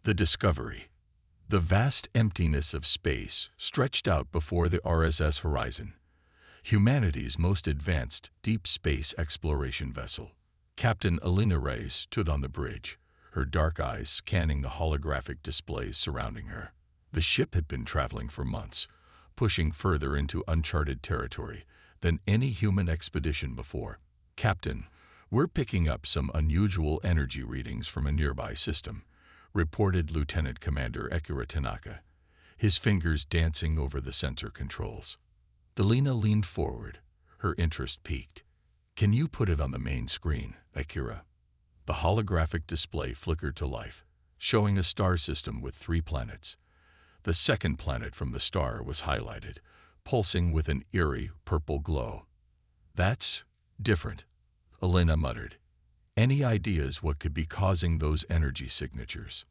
The discovery. The vast emptiness of space stretched out before the RSS horizon. Humanity's most advanced deep space exploration vessel. Captain Elena Reyes stood on the bridge, her dark eyes scanning the holographic displays surrounding her. The ship had been traveling for months, pushing further into uncharted territory than any human expedition before. "Captain, we're picking up some unusual energy readings from a nearby system," reported Lieutenant Commander Akira Tanaka, his fingers dancing over the sensor controls. Elena leaned forward, her interest piqued. "Can you put it on the main screen, Akira?" The holographic display flickered to life, showing a star system with 3 planets. The second planet from the star was highlighted, pulsing with an eerie purple glow. "That's different," Elena muttered. "Any ideas what could be causing those energy signatures?"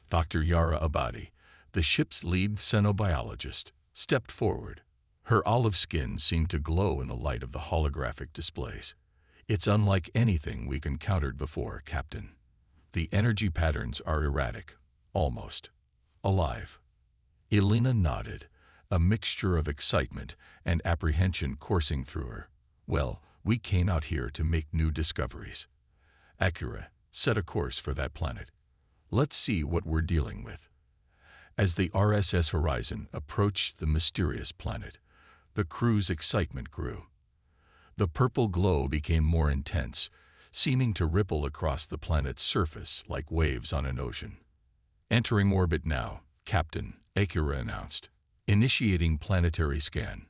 Dr. Yara Abadi, the ship's lead xenobiologist, stepped forward. Her olive skin seemed to glow in the light of the holographic displays. "It's unlike anything we've encountered before, Captain. The energy patterns are erratic, almost alive." Elena nodded, a mixture of excitement and apprehension coursing through her. "Well, we came out here to make new discoveries. Akira, set a course for that planet. Let's see what we're dealing with." As the RSS Horizon approached the mysterious planet, the crew's excitement grew. The purple glow became more intense, seeming to ripple across the planet's surface like waves on an ocean. "Entering orbit now, Captain," Akira announced. "Initiating planetary scan."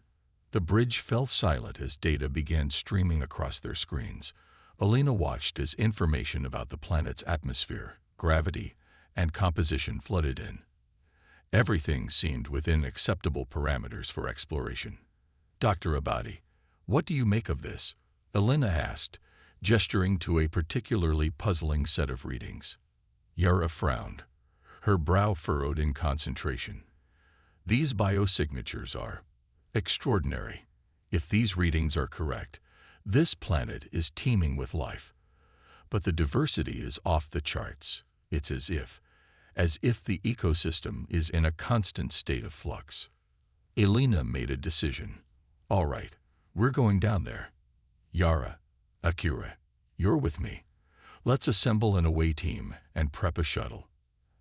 The bridge fell silent as data began streaming across their screens. Elena watched as information about the planet's atmosphere, gravity, and composition flooded in. Everything seemed within acceptable parameters for exploration. "Dr. Abadi, what do you make of this?" Elena asked, gesturing to a particularly puzzling set of readings. Yara frowned, her brow furrowed in concentration. "These biosignatures are extraordinary. If these readings are correct, this planet is teeming with life. But the diversity is off the charts. It's as if the ecosystem is in a constant state of flux." Elena made a decision. "All right, we're going down there. Yara, Akira, you're with me. Let's assemble an away team and prep a shuttle."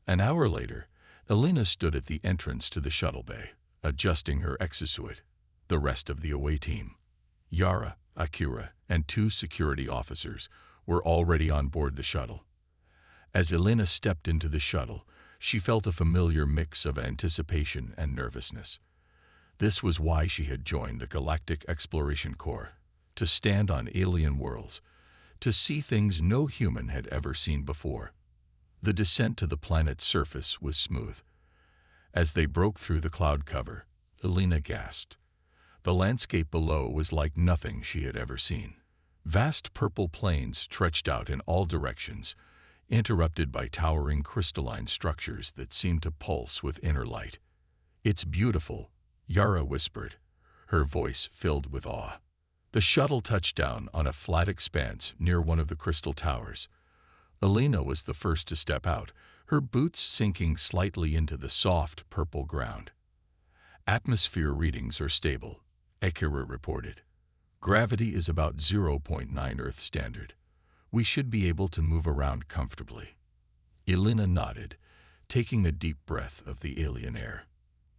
An hour later, Elena stood at the entrance to the shuttle bay, adjusting her exosuit. The rest of the away team, Yara, Akira, and 2 security officers, were already on board the shuttle. As Elena stepped into the shuttle, she felt a familiar mix of anticipation and nervousness. This was why she had joined the Galactic Exploration Corps, to stand on alien worlds, to see things no human had ever seen before. The descent to the planet's surface was smooth. As they broke through the cloud cover, Elena gasped. The landscape below was like nothing she had ever seen. Vast purple plains stretched out in all directions, interrupted by towering crystalline structures that seemed to pulse with inner light. "It's beautiful," Yara whispered, her voice filled with awe. The shuttle touched down on a flat expanse near one of the crystal towers. Elena was the first to step out, her boots sinking slightly into the soft purple ground. "Atmosphere readings are stable," Akira reported. "Gravity is about 0.9 Earth standard. We should be able to move around comfortably." Elena nodded, taking a deep breath of the alien air.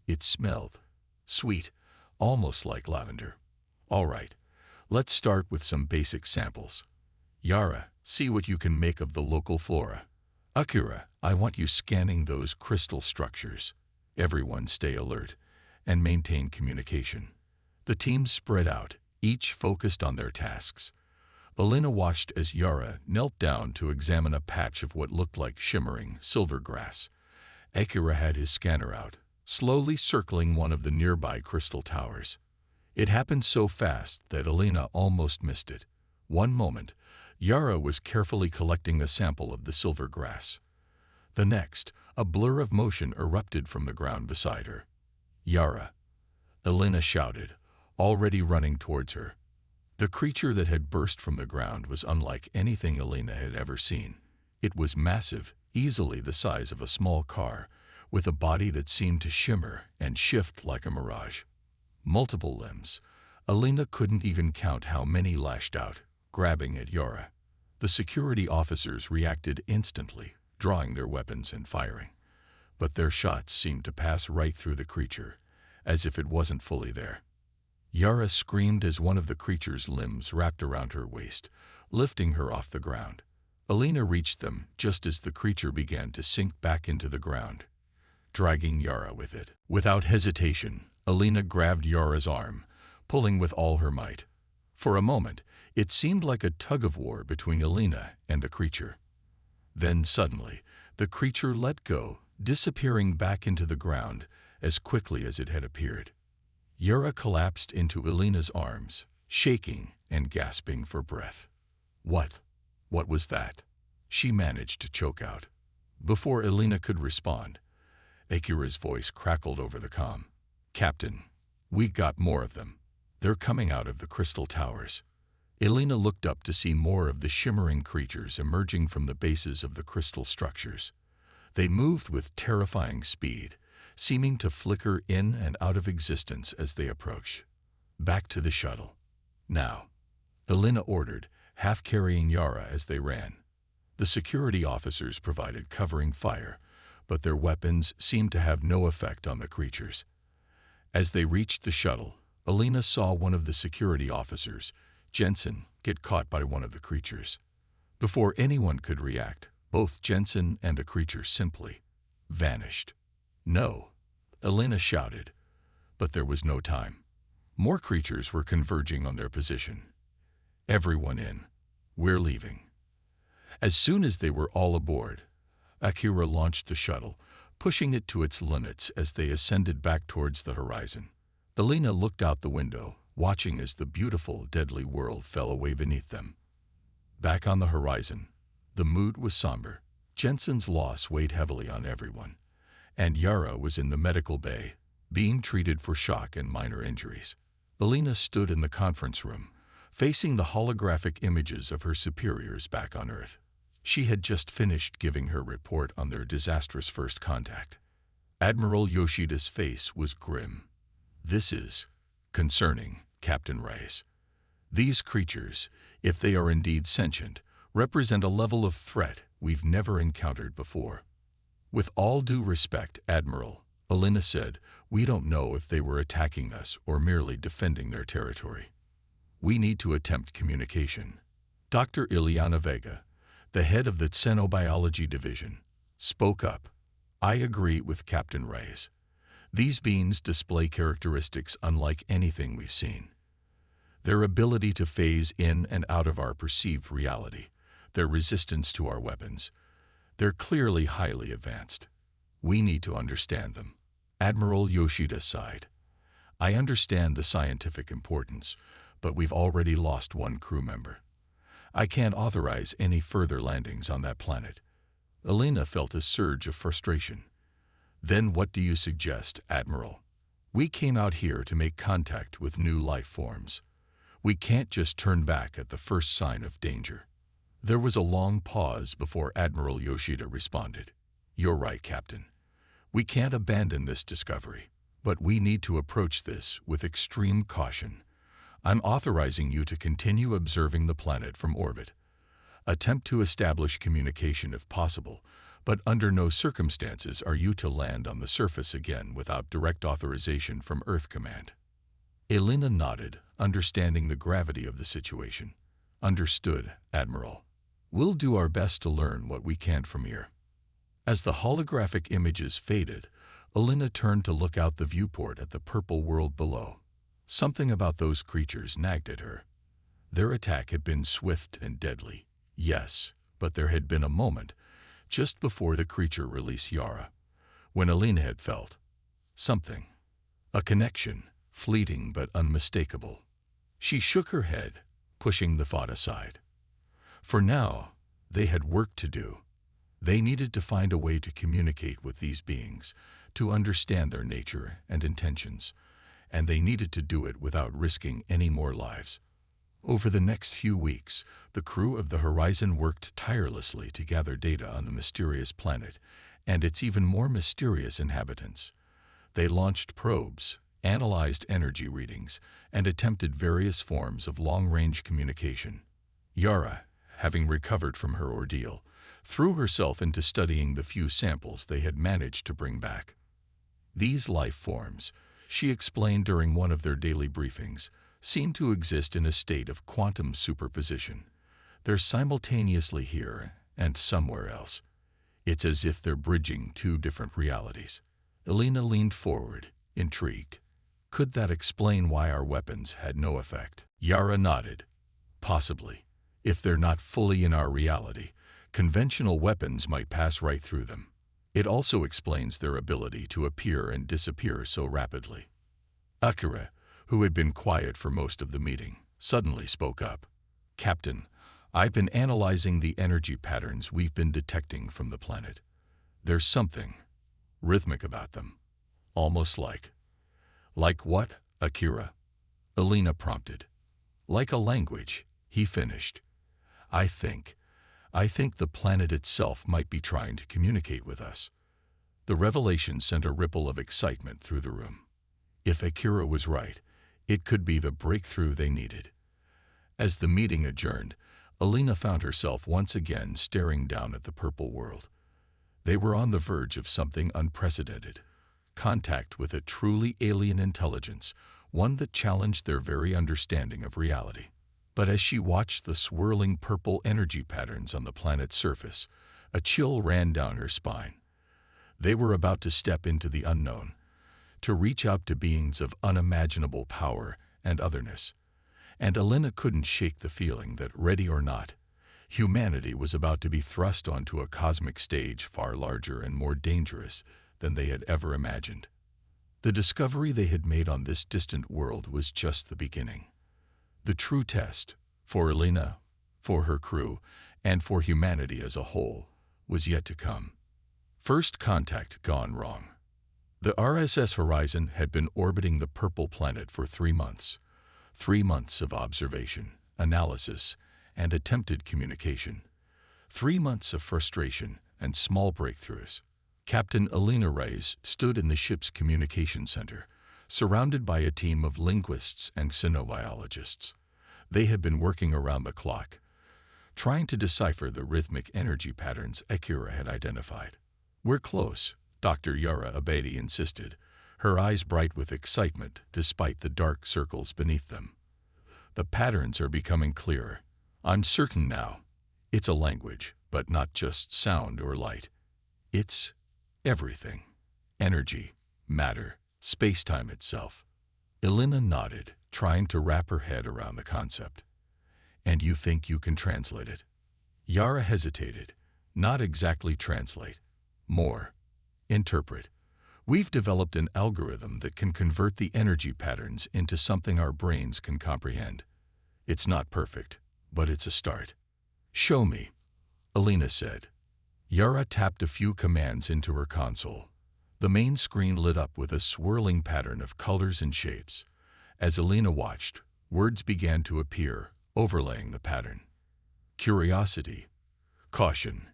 It smelled sweet, almost like lavender. "All right, let's start with some basic samples. Yara, see what you can make of the local flora. Akira, I want you scanning those crystal structures. Everyone stay alert and maintain communication." The teams spread out, each focused on their tasks. Elena watched as Yara knelt down to examine a patch of what looked like shimmering silver grass. Akira had his scanner out, slowly circling one of the nearby crystal towers. It happened so fast that Elena almost missed it. One moment, Yara was carefully collecting a sample of the silver grass. The next, a blur of motion erupted from the ground beside her. "Yara!" Elena shouted, already running towards her. The creature that had burst from the ground was unlike anything Elena had ever seen. It was massive, easily the size of a small car, with a body that seemed to shimmer and shift like a mirage. Multiple limbs. Alina couldn't even count how many lashed out, grabbing at Yara. The security officers reacted instantly, drawing their weapons and firing. But their shots seemed to pass right through the creature, as if it wasn't fully there. Yara screamed as one of the creature's limbs wrapped around her waist, lifting her off the ground. Alina reached them just as the creature began to sink back into the ground, dragging Yara with it. Without hesitation, Alina grabbed Yara's arm, pulling with all her might. For a moment, it seemed like a tug-of-war between Alina and the creature. Then suddenly, the creature let go, disappearing back into the ground as quickly as it had appeared. Yara collapsed into Alina's arms, shaking and gasping for breath. What was that? She managed to choke out. Before Alina could respond, Akira's voice crackled over the comm. "Captain, we got more of them. They're coming out of the crystal towers." Alina looked up to see more of the shimmering creatures emerging from the bases of the crystal structures. They moved with terrifying speed, seeming to flicker in and out of existence as they approached. "Back to the shuttle. Now," Alina ordered, half carrying Yara as they ran. The security officers provided covering fire, but their weapons seemed to have no effect on the creatures. As they reached the shuttle, Alina saw one of the security officers, Jensen, get caught by one of the creatures. Before anyone could react, both Jensen and the creature simply vanished. "No!" Alina shouted, but there was no time. More creatures were converging on their position. "Everyone in. We're leaving." As soon as they were all aboard, Akira launched the shuttle, pushing it to its limits as they ascended back towards the horizon. Alina looked out the window, watching as the beautiful, deadly world fell away beneath them. Back on the horizon, the mood was somber. Jensen's loss weighed heavily on everyone, and Yara was in the medical bay, being treated for shock and minor injuries. Alina stood in the conference room, facing the holographic images of her superiors back on Earth. She had just finished giving her report on their disastrous first contact. Admiral Yoshida's face was grim. "This is concerning, Captain Reyes. These creatures, if they are indeed sentient, represent a level of threat we've never encountered before." "With all due respect, Admiral," Alina said, "we don't know if they were attacking us or merely defending their territory. We need to attempt communication." Dr. Ileana Vega, the head of the Xenobiology Division, spoke up. "I agree with Captain Reyes. These beings display characteristics unlike anything we've seen. Their ability to phase in and out of our perceived reality, their resistance to our weapons, they're clearly highly advanced. We need to understand them." Admiral Yoshida sighed. "I understand the scientific importance, but we've already lost one crew member. I can't authorize any further landings on that planet." Alina felt a surge of frustration. "Then what do you suggest, Admiral? We came out here to make contact with new life forms. We can't just turn back at the first sign of danger." There was a long pause before Admiral Yoshida responded. "You're right, Captain. We can't abandon this discovery, but we need to approach this with extreme caution. I'm authorizing you to continue observing the planet from orbit. Attempt to establish communication if possible, but under no circumstances are you to land on the surface again without direct authorization from Earth Command." Alina nodded, understanding the gravity of the situation. "Understood, Admiral. We'll do our best to learn what we can from here." As the holographic images faded, Alina turned to look out the viewport at the purple world below. Something about those creatures nagged at her. Their attack had been swift and deadly, yes, but there had been a moment, just before the creature released Yara, when Alina had felt something. A connection, fleeting but unmistakable. She shook her head, pushing the thought aside. For now, they had work to do. They needed to find a way to communicate with these beings, to understand their nature and intentions, and they needed to do it without risking any more lives. Over the next few weeks, the crew of the Horizon worked tirelessly to gather data on the mysterious planet and its even more mysterious inhabitants. They launched probes, analyzed energy readings, and attempted various forms of long-range communication. Yara, having recovered from her ordeal, threw herself into studying the few samples they had managed to bring back. These life forms, she explained during one of their daily briefings, seem to exist in a state of quantum superposition. They're simultaneously here and somewhere else. It's as if they're bridging two different realities. Elena leaned forward, intrigued. Could that explain why our weapons had no effect? Yara nodded. Possibly. If they're not fully in our reality, conventional weapons might pass right through them. It also explains their ability to appear and disappear so rapidly. Akira, who had been quiet for most of the meeting, suddenly spoke up. Captain, I've been analyzing the energy patterns we've been detecting from the planet. There's something rhythmic about them. Almost like. Like what, Akira? Elena prompted. Like a language, he finished. I think the planet itself might be trying to communicate with us. The revelation sent a ripple of excitement through the room. If Akira was right, it could be the breakthrough they needed. As the meeting adjourned, Elena found herself once again staring down at the purple world. They were on the verge of something unprecedented. Contact with a truly alien intelligence, one that challenged their very understanding of reality. But as she watched the swirling purple energy patterns on the planet's surface, a chill ran down her spine. They were about to step into the unknown, to reach out to beings of unimaginable power and otherness. And Elena couldn't shake the feeling that, ready or not, humanity was about to be thrust onto a cosmic stage far larger and more dangerous than they had ever imagined. The discovery they had made on this distant world was just the beginning. The true test, for Elena, for her crew, and for humanity as a whole, was yet to come. First contact gone wrong. The RSS Horizon had been orbiting the purple planet for 3 months. 3 months of observation, analysis, and attempted communication. 3 months of frustration and small breakthroughs. Captain Elena Reyes stood in the ship's communication center, surrounded by a team of linguists and xenobiologists. They had been working around the clock, trying to decipher the rhythmic energy patterns Akira had identified. We're close, Dr. Yara Abedi insisted, her eyes bright with excitement despite the dark circles beneath them. The patterns are becoming clearer. I'm certain now. It's a language, but not just sound or light. It's everything. Energy, matter, space-time itself. Elena nodded, trying to wrap her head around the concept. And you think you can translate it? Yara hesitated. Not exactly translate. More. Interpret. We've developed an algorithm that can convert the energy patterns into something our brains can comprehend. It's not perfect, but it's a start. Show me, Elena said. Yara tapped a few commands into her console. The main screen lit up with a swirling pattern of colors and shapes. As Elena watched, words began to appear, overlaying the pattern. Curiosity, caution,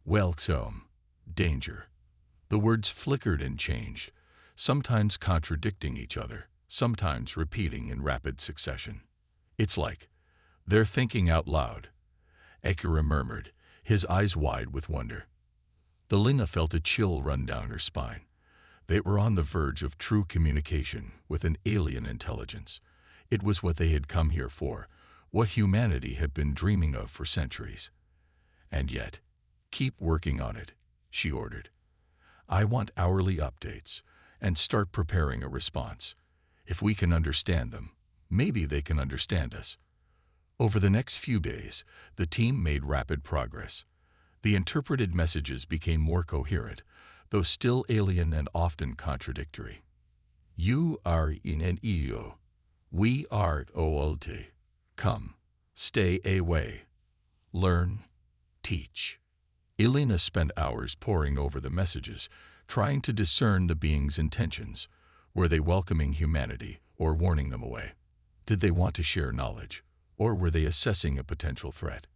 welcome, danger. The words flickered and changed, sometimes contradicting each other, sometimes repeating in rapid succession. It's like they're thinking out loud, Akira murmured, his eyes wide with wonder. Elena felt a chill run down her spine. They were on the verge of true communication with an alien intelligence. It was what they had come here for, what humanity had been dreaming of for centuries. And yet, keep working on it, she ordered. I want hourly updates, and start preparing a response. If we can understand them, maybe they can understand us. Over the next few days, the team made rapid progress. The interpreted messages became more coherent, though still alien and often contradictory. You are in an eo. We are olte. Come, stay away. Learn, teach. Elena spent hours poring over the messages, trying to discern the being's intentions. Were they welcoming humanity or warning them away? Did they want to share knowledge, Or were they assessing a potential threat?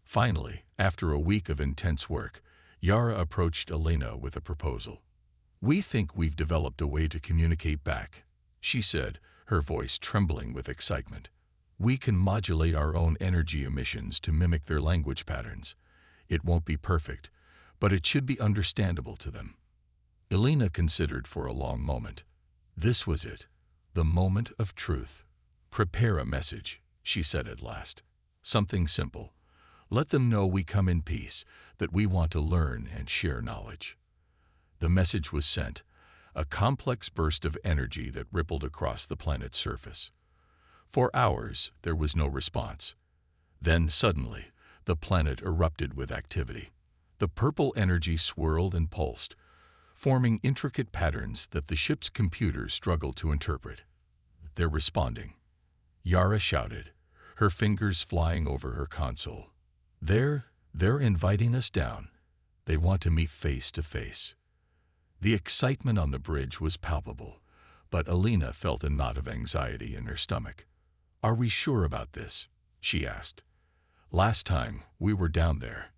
Finally, after a week of intense work, Yara approached Elena with a proposal. "We think we've developed a way to communicate back," she said, her voice trembling with excitement. "We can modulate our own energy emissions to mimic their language patterns. It won't be perfect, but it should be understandable to them." Elena considered for a long moment. This was it, the moment of truth. "Prepare a message," she said at last. "Something simple. Let them know we come in peace, that we want to learn and share knowledge." The message was sent, a complex burst of energy that rippled across the planet's surface. For hours, there was no response. Then, suddenly, the planet erupted with activity. The purple energy swirled and pulsed, forming intricate patterns that the ship's computers struggled to interpret. "They're responding," Yara shouted, her fingers flying over her console. They're inviting us down. They want to meet face to face." The excitement on the bridge was palpable, but Elena felt a knot of anxiety in her stomach. "Are we sure about this?" she asked. "Last time, we were down there."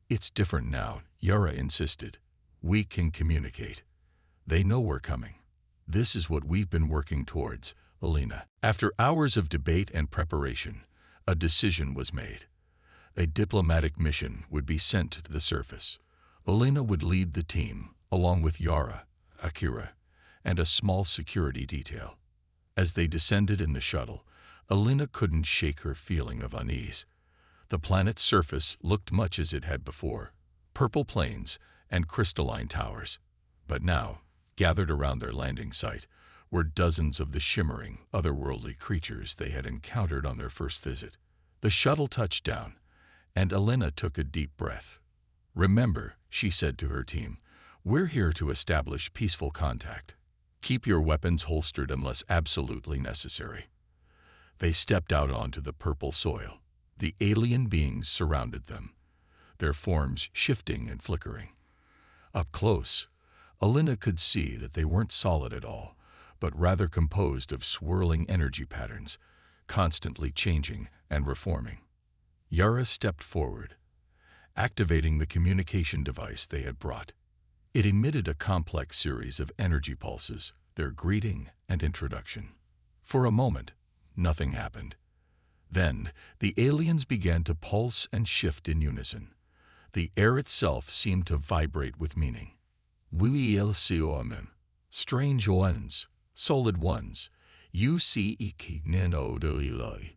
"It's different now," Yara insisted. "We can communicate. They know we're coming. This is what we've been working towards, Elena." After hours of debate and preparation, a decision was made. A diplomatic mission would be sent to the surface. Elena would lead the team, along with Yara, Akira, and a small security detail. As they descended in the shuttle, Elena couldn't shake her feeling of unease. The planet's surface looked much as it had before, purple plains and crystalline towers. But now, gathered around their landing site, were dozens of the shimmering, otherworldly creatures they had encountered on their first visit. The shuttle touched down, and Elena took a deep breath. "Remember," she said to her team, "we're here to establish peaceful contact. Keep your weapons holstered unless absolutely necessary." They stepped out onto the purple soil. The alien beings surrounded them, their forms shifting and flickering. Up close, Elena could see that they weren't solid at all, but rather composed of swirling energy patterns, constantly changing and reforming. Yara stepped forward, activating the communication device they had brought. It emitted a complex series of energy pulses, their greeting and introduction. For a moment, nothing happened. Then, the aliens began to pulse and shift in unison. The air itself seemed to vibrate with meaning. "We elsiomen, strange ones, solid ones, you see ikigninodoi.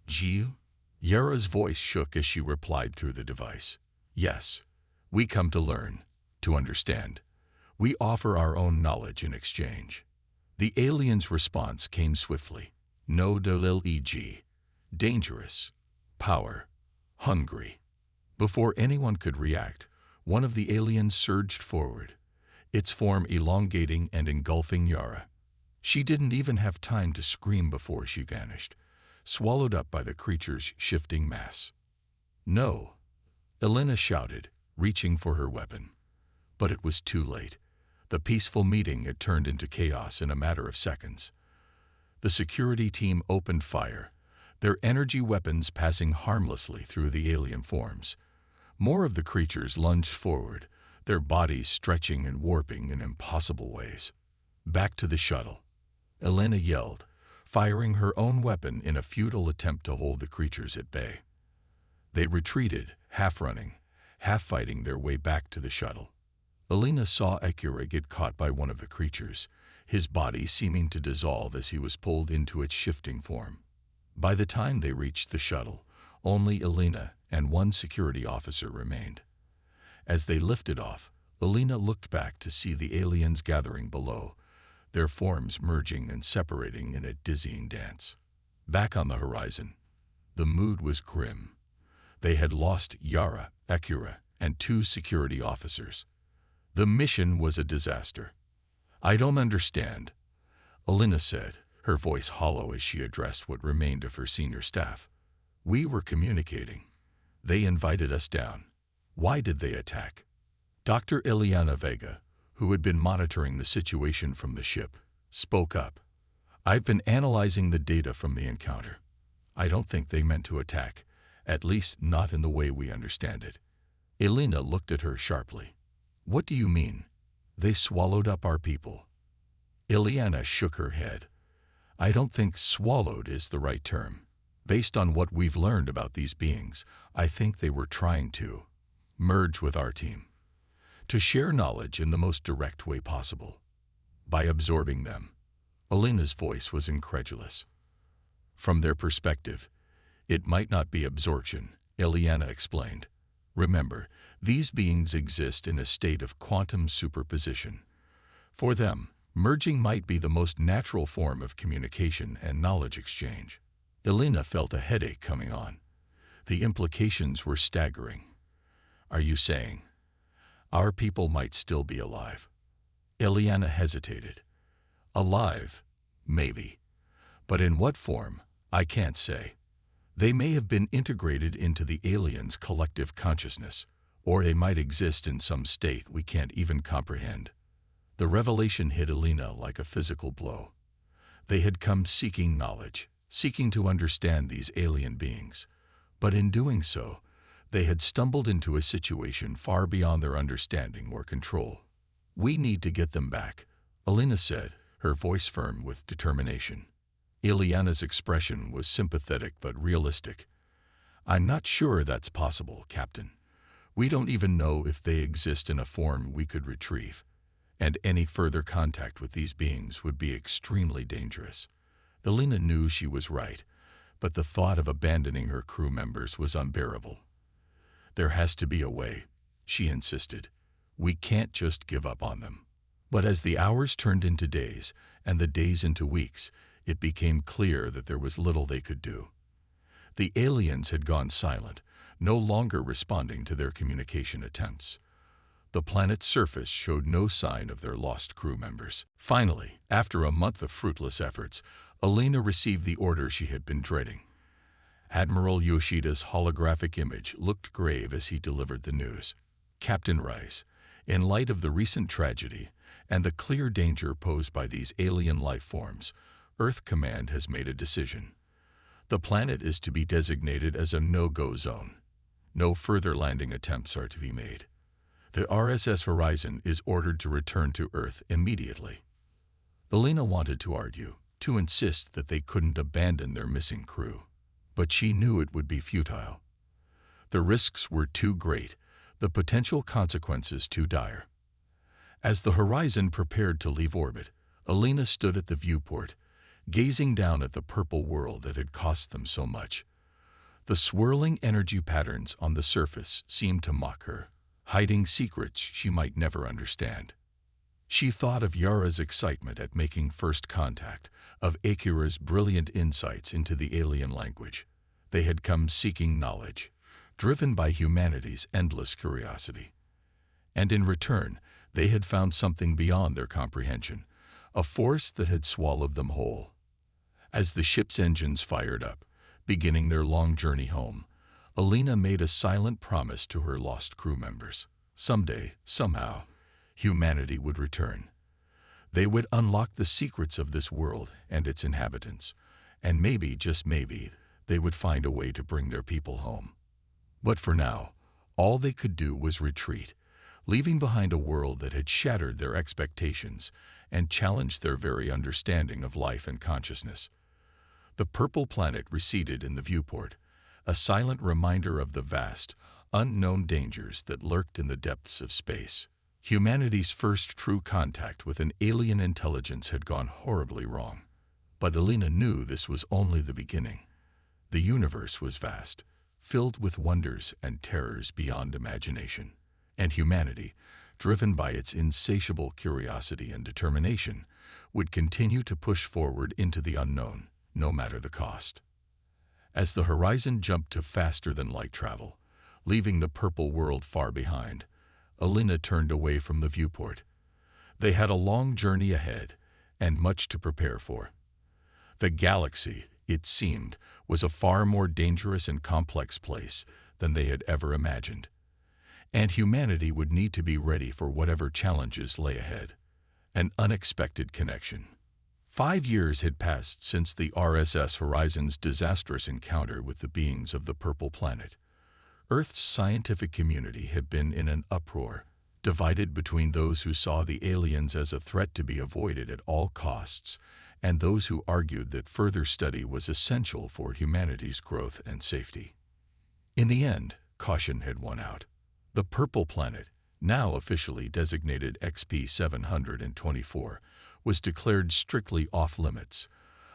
Jiu?" Yara's voice shook as she replied through the device. "Yes, we come to learn, to understand. We offer our own knowledge in exchange." The alien's response came swiftly. "No dolil eg. Dangerous. Power. Hungry." Before anyone could react, one of the aliens surged forward, its form elongating and engulfing Yara. She didn't even have time to scream before she vanished, swallowed up by the creature's shifting mass. "No," Elena shouted, reaching for her weapon. But it was too late. The peaceful meeting had turned into chaos in a matter of seconds. The security team opened fire, their energy weapons passing harmlessly through the alien forms. More of the creatures lunged forward, their bodies stretching and warping in impossible ways. "Back to the shuttle," Elena yelled, firing her own weapon in a futile attempt to hold the creatures at bay. They retreated, half running, half fighting their way back to the shuttle. Elena saw Akira get caught by one of the creatures, his body seeming to dissolve as he was pulled into its shifting form. By the time they reached the shuttle, only Elena and one security officer remained. As they lifted off, Elena looked back to see the aliens gathering below, their forms merging and separating in a dizzying dance. Back on the horizon, the mood was grim. They had lost Yara, Akira, and 2 security officers. The mission was a disaster. "I don't understand," Elena said, her voice hollow as she addressed what remained of her senior staff. "We were communicating. They invited us down. Why did they attack?" Dr. Ileana Vega, who had been monitoring the situation from the ship, spoke up. "I've been analyzing the data from the encounter. I don't think they meant to attack, at least not in the way we understand it. Elena looked at her sharply. What do you mean? They swallowed up our people. Ileana shook her head. I don't think swallowed is the right term. Based on what we've learned about these beings, I think they were trying to merge with our team, to share knowledge in the most direct way possible, by absorbing them. Elena's voice was incredulous. From their perspective, it might not be absorption, Ileana explained. Remember, these beings exist in a state of quantum superposition. For them, merging might be the most natural form of communication and knowledge exchange. Elena felt a headache coming on. The implications were staggering. Are you saying our people might still be alive? Ileana hesitated. Alive, maybe. But in what form, I can't say. They may have been integrated into the aliens' collective consciousness, or they might exist in some state we can't even comprehend. The revelation hit Elena like a physical blow. They had come seeking knowledge, seeking to understand these alien beings. But in doing so, they had stumbled into a situation far beyond their understanding or control. We need to get them back, Elena said, her voice firm with determination. Ileana's expression was sympathetic but realistic. I'm not sure that's possible, Captain. We don't even know if they exist in a form we could retrieve, and any further contact with these beings would be extremely dangerous. Elena knew she was right, but the thought of abandoning her crew members was unbearable. There has to be a way, she insisted. We can't just give up on them. But as the hours turned into days, and the days into weeks, it became clear that there was little they could do. The aliens had gone silent, no longer responding to their communication attempts. The planet's surface showed no sign of their lost crew members. Finally, after a month of fruitless efforts, Elena received the order she had been dreading. Admiral Yoshida's holographic image looked grave as he delivered the news. Captain Rice, in light of the recent tragedy and the clear danger posed by these alien life forms, Earth Command has made a decision. The planet is to be designated as a no-go zone. No further landing attempts are to be made. The RSS Horizon is ordered to return to Earth immediately. Elena wanted to argue, to insist that they couldn't abandon their missing crew. But she knew it would be futile. The risks were too great, the potential consequences too dire. As the Horizon prepared to leave orbit, Elena stood at the viewport, gazing down at the purple world that had cost them so much. The swirling energy patterns on the surface seemed to mock her, hiding secrets she might never understand. She thought of Yara's excitement at making first contact, of Akira's brilliant insights into the alien language. They had come seeking knowledge, driven by humanity's endless curiosity. And in return, they had found something beyond their comprehension, a force that had swallowed them whole. As the ship's engines fired up, beginning their long journey home, Elena made a silent promise to her lost crew members. Someday, somehow, humanity would return. They would unlock the secrets of this world and its inhabitants, and maybe, just maybe, they would find a way to bring their people home. But for now, all they could do was retreat, leaving behind a world that had shattered their expectations and challenged their very understanding of life and consciousness. The purple planet receded in the viewport, a silent reminder of the vast, unknown dangers that lurked in the depths of space. Humanity's first true contact with an alien intelligence had gone horribly wrong. But Elena knew this was only the beginning. The universe was vast, filled with wonders and terrors beyond imagination. And humanity, driven by its insatiable curiosity and determination, would continue to push forward into the unknown, no matter the cost. As the horizon jumped to faster-than-light travel, leaving the purple world far behind, Elena turned away from the viewport. They had a long journey ahead, and much to prepare for. The galaxy, it seemed, was a far more dangerous and complex place than they had ever imagined. And humanity would need to be ready for whatever challenges lay ahead. An unexpected connection. 5 years had passed since the RSS Horizon's disastrous encounter with the beings of the Purple Planet. Earth's scientific community had been in an uproar, divided between those who saw the aliens as a threat to be avoided at all costs and those who argued that further study was essential for humanity's growth and safety. In the end, caution had won out. The Purple Planet, now officially designated XP-724, was declared strictly off-limits.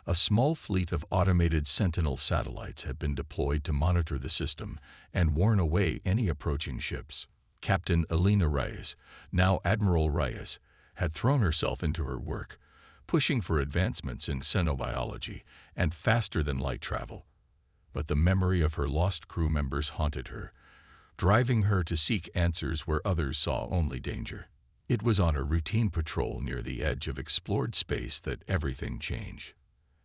A small fleet of automated Sentinel satellites had been deployed to monitor the system and warn away any approaching ships. Captain Elena Reyes, now Admiral Reyes, had thrown herself into her work, pushing for advancements in xenobiology and faster-than-light travel. But the memory of her lost crew members haunted her, driving her to seek answers where others saw only danger. It was on a routine patrol near the edge of explored space that everything changed.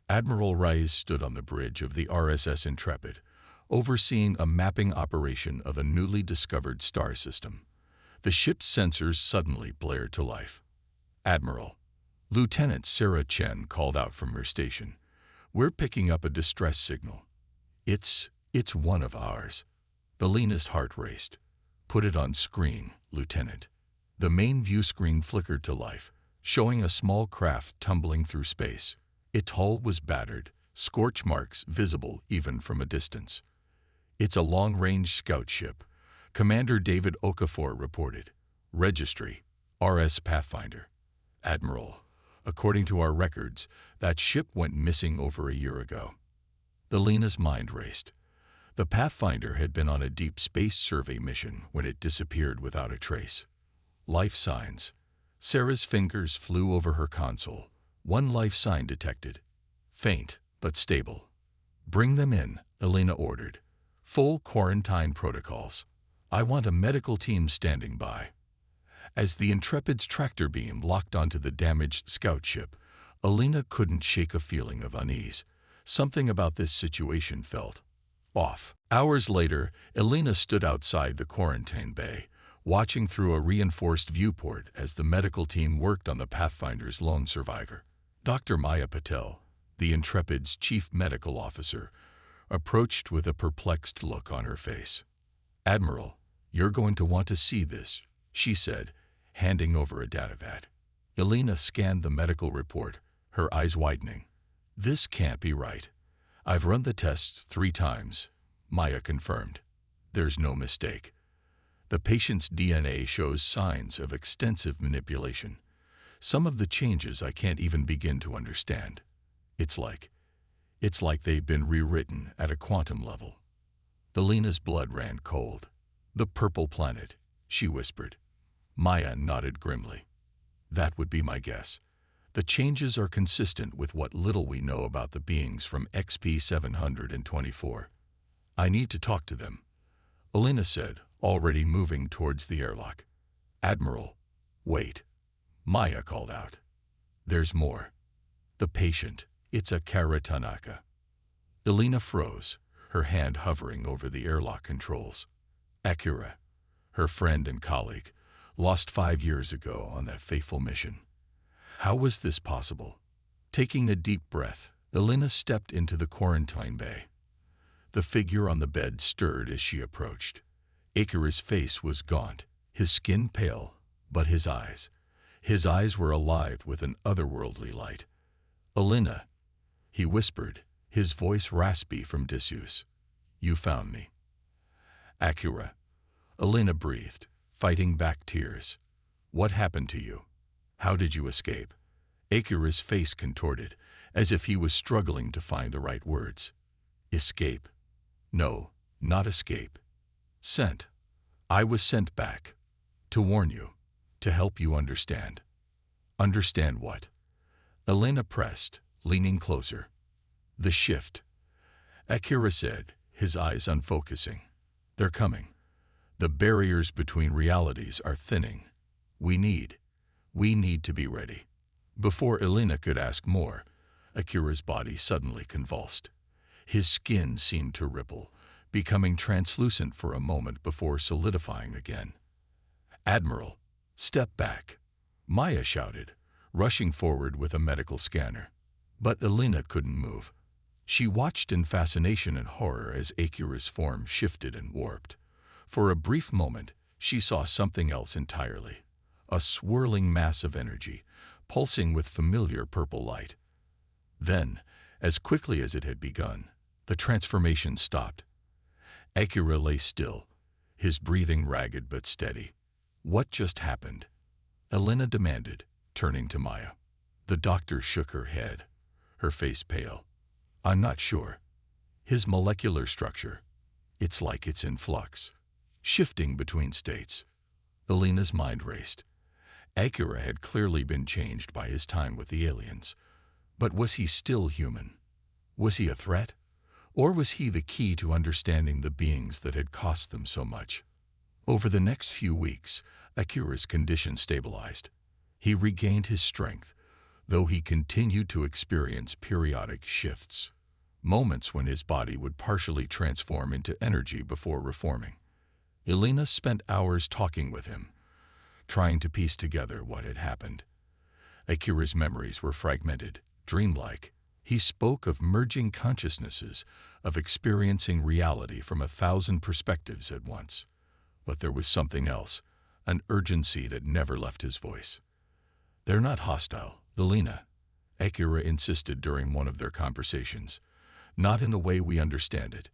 Admiral Reyes stood on the bridge of the RSS Intrepid, overseeing a mapping operation of a newly discovered star system. The ship's sensors suddenly blared to life. "Admiral," Lieutenant Sarah Chen called out from her station, "we're picking up a distress signal. It's one of ours." Elena's heart raced. "Put it on screen, Lieutenant." The main view screen flickered to life, showing a small craft tumbling through space. Its hull was battered, scorch marks visible even from a distance. "It's a long-range scout ship," Commander David Okafor reported. "Registry, RS Pathfinder." "Admiral, according to our records, that ship went missing over a year ago." Elena's mind raced. The Pathfinder had been on a deep space survey mission when it disappeared without a trace. Life signs. Sarah's fingers flew over her console. One life sign detected. Faint, but stable. "Bring them in," Elena ordered. "Full quarantine protocols. I want a medical team standing by." As the Intrepid's tractor beam locked onto the damaged scout ship, Elena couldn't shake a feeling of unease. Something about this situation felt off. Hours later, Elena stood outside the quarantine bay, watching through a reinforced viewport as the medical team worked on the Pathfinder's lone survivor. Dr. Maya Patel, the Intrepid's chief medical officer, approached with a perplexed look on her face. "Admiral, you're going to want to see this," she said, handing over a datavat. Elena scanned the medical report, her eyes widening. "This can't be right. I've run the tests 3 times, Maya confirmed. "There's no mistake. The patient's DNA shows signs of extensive manipulation. Some of the changes I can't even begin to understand. It's like they've been rewritten at a quantum level." Elena's blood ran cold. "The Purple Planet," she whispered. Maya nodded grimly. "That would be my guess. The changes are consistent with what little we know about the beings from XP-724. "I need to talk to them," Elena said, already moving towards the airlock. "Admiral, wait," Maya called out. "There's more. The patient, it's a Kara Tanaka." Elena froze, her hand hovering over the airlock controls. Akira, her friend and colleague, lost 5 years ago on that fateful mission. How was this possible? Taking a deep breath, Elena stepped into the quarantine bay. The figure on the bed stirred as she approached. Akira's face was gaunt, his skin pale, but his eyes were alive with an otherworldly light. "Elena," he whispered, his voice raspy from disuse. "You found me." "Akira," Elena breathed, fighting back tears. "What happened to you? How did you escape?" Akira's face contorted, as if he was struggling to find the right words. "Escape? No, not escape. Sent. I was sent back. To warn you. To help you understand." "Understand what?" Elena pressed, leaning closer. "The shift," Akira said, his eyes unfocusing. "They're coming. The barriers between realities are thinning. We need to be ready." Before Elena could ask more, Akira's body suddenly convulsed. His skin seemed to ripple, becoming translucent for a moment before solidifying again. "Admiral, step back," Maya shouted, rushing forward with a medical scanner. But Elena couldn't move. She watched in fascination and horror as Akira's form shifted and warped. For a brief moment, she saw something else entirely. A swirling mass of energy, pulsing with familiar purple light. Then, as quickly as it had begun, the transformation stopped. Akira lay still, his breathing ragged but steady. What just happened? Elena demanded, turning to Maya. The doctor shook her head, her face pale. I'm not sure. His molecular structure, it's like it's in flux, shifting between states. Elena's mind raced. Akira had clearly been changed by his time with the aliens. But was he still human? Was he a threat? Or was he the key to understanding the beings that had cost them so much? Over the next few weeks, Akira's condition stabilized. He regained his strength, though he continued to experience periodic shifts, moments when his body would partially transform into energy before reforming. Elena spent hours talking with him, trying to piece together what had happened. Akira's memories were fragmented, dreamlike. He spoke of merging consciousnesses, of experiencing reality from 1,000 perspectives at once. But there was something else, an urgency that never left his voice. They're not hostile, Elena, Akira insisted during one of their conversations. Not in the way we understand it.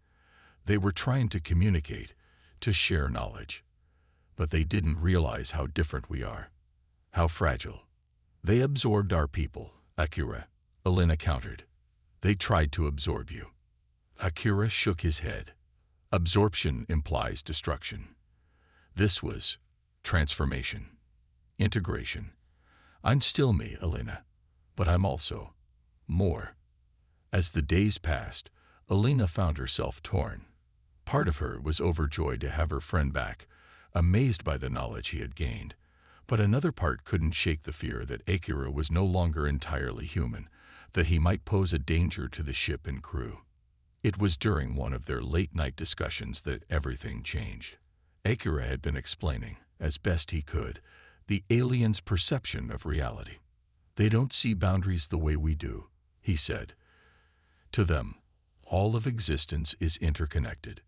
They were trying to communicate, to share knowledge. But they didn't realize how different we are, how fragile. They absorbed our people, Akira, Elena countered. They tried to absorb you. Akira shook his head. Absorption implies destruction. This was transformation, integration. I'm still me, Elena, but I'm also more. As the days passed, Elena found herself torn. Part of her was overjoyed to have her friend back, amazed by the knowledge he had gained. But another part couldn't shake the fear that Akira was no longer entirely human, that he might pose a danger to the ship and crew. It was during one of their late-night discussions that everything changed. Akira had been explaining, as best he could, the aliens' perception of reality. They don't see boundaries the way we do, he said. To them, all of existence is interconnected.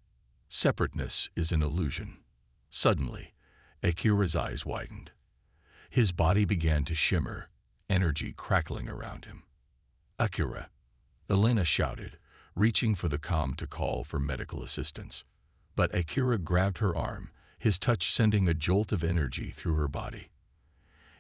Separateness is an illusion. Suddenly, Akira's eyes widened. His body began to shimmer, energy crackling around him. Akira, Elena shouted, reaching for the comm to call for medical assistance. But Akira grabbed her arm, his touch sending a jolt of energy through her body.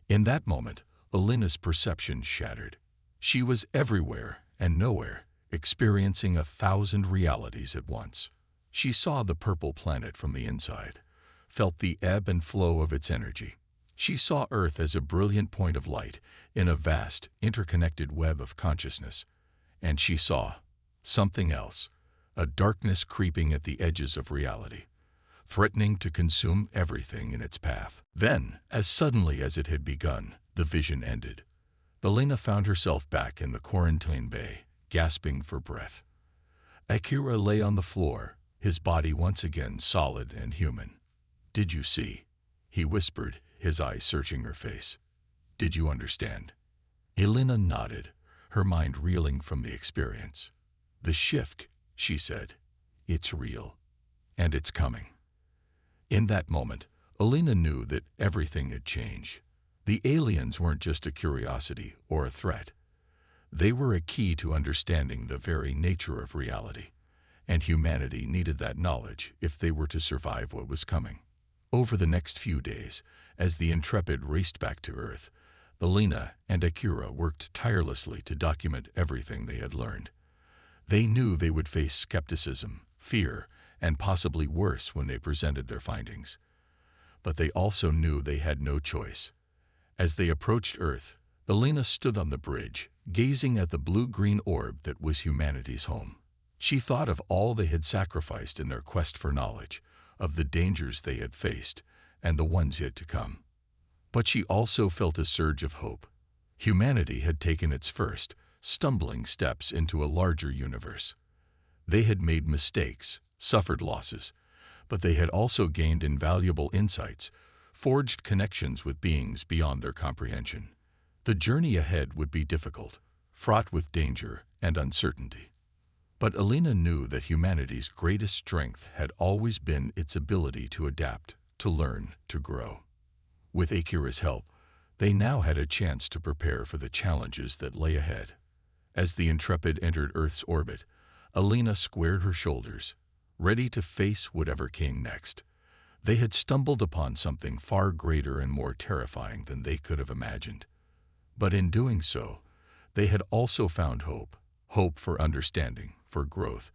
In that moment, Elena's perception shattered. She was everywhere and nowhere, experiencing 1,000 realities at once. She saw the purple planet from the inside, felt the ebb and flow of its energy. She saw Earth as a brilliant point of light in a vast, interconnected web of consciousness. And she saw something else, a darkness creeping at the edges of reality, threatening to consume everything in its path. Then, as suddenly as it had begun, the vision ended. Elena found herself back in the quarantine bay, gasping for breath. Akira lay on the floor, his body once again solid and human. Did you see? He whispered, his eyes searching her face. Did you understand? Elena nodded, her mind reeling from the experience. The shift, she said. It's real. And it's coming. In that moment, Elena knew that everything had changed. The aliens weren't just a curiosity or a threat. They were a key to understanding the very nature of reality, and humanity needed that knowledge if they were to survive what was coming. Over the next few days, as the Intrepid raced back to Earth, Elena and Akira worked tirelessly to document everything they had learned. They knew they would face skepticism, fear, and possibly worse when they presented their findings. But they also knew they had no choice. As they approached Earth, Elena stood on the bridge, gazing at the blue-green orb that was humanity's home. She thought of all they had sacrificed in their quest for knowledge, of the dangers they had faced, and the ones yet to come. But she also felt a surge of hope. Humanity had taken its first, stumbling steps into a larger universe. They had made mistakes, suffered losses, but they had also gained invaluable insights, forged connections with beings beyond their comprehension. The journey ahead would be difficult, fraught with danger and uncertainty. But Alina knew that humanity's greatest strength had always been its ability to adapt, to learn, to grow. With Akira's help, they now had a chance to prepare for the challenges that lay ahead. As the Intrepid entered Earth's orbit, Alina squared her shoulders, ready to face whatever came next. They had stumbled upon something far greater and more terrifying than they could have imagined. But in doing so, they had also found hope. Hope for understanding, for growth,